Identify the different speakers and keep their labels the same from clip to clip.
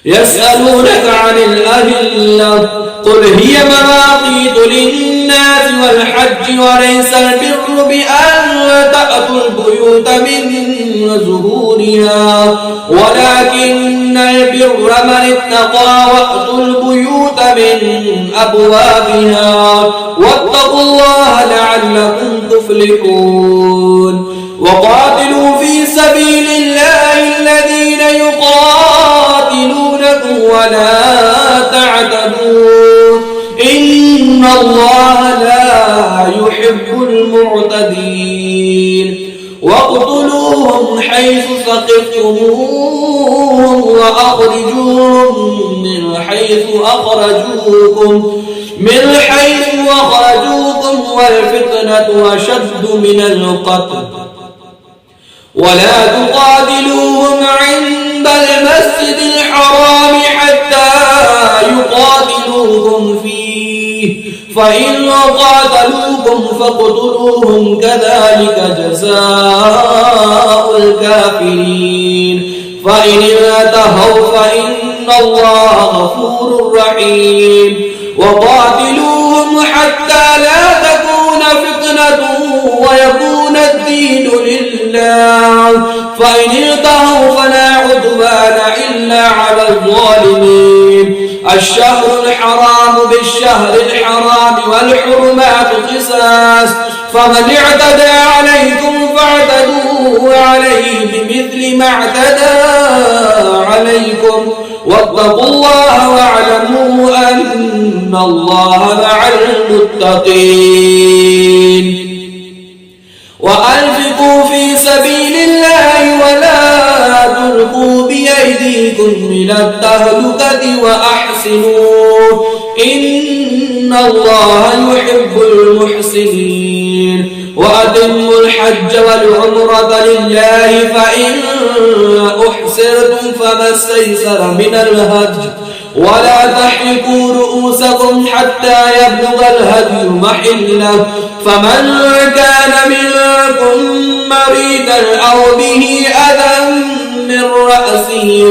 Speaker 1: يسألونك عن الأهلة قل هي مواقيت للناس والحج وليس البر بأن تأتوا البيوت من ظهورها ولكن البر من اتقى وأتوا البيوت من أبوابها واتقوا الله لعلكم تفلحون وقاتلوا في سبيل الله الذين يقاتلونكم ولا تعتدوا إن الله لا يحب المعتدين واقتلوهم حيث ثقفتموهم وأخرجوهم من حيث أخرجوكم والفتنة أشد من القتل ولا تقاتلوهم عند المسجد الحرام حتى يقاتلوكم فيه فإن قاتلوكم فاقتلوهم كذلك جزاء الكافرين فإن انتهوا فإن الله غفور رحيم وقاتلوهم حتى لا تكون فتنة ويكون الدين لله فإن انتهوا فلا عدوان إلا على الظالمين الشهر الحرام بالشهر الحرام والحرمات قصاص فمن اعتدى عليكم فاعتدوا عليه بمثل ما اعتدى عليكم واتقوا الله واعلموا أن الله مع المتقين وأنفقوا في سبيل الله ولا تلقوا بأيديكم إلى التهلكة وأحسنوا إن الله يحب المحسنين وأتموا الحج والعمرة لله فإن أحسرتم فما استيسر من الهدي ولا تحلقوا رؤوسكم حتى يبلغ الهدي محله فمن كان منكم مريضا أو به أذى من رأسه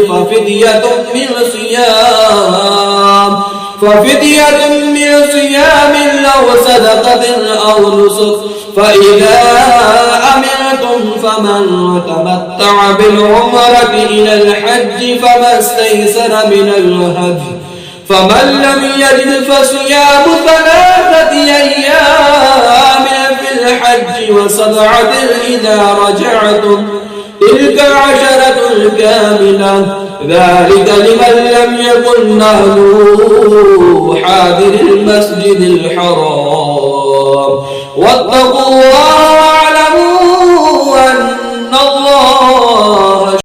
Speaker 1: ففدية من صيام أو صدقة أو نسك فإذا أمنتم فمن تمتع بالعمرة إلى الحج فما استيسر من الهدي فمن لم يجد فصيام 3 أيام في الحج و7 إذا رجعتم تلك 10 كاملة ذلك لمن لم يكن أهله حاضر المسجد الحرام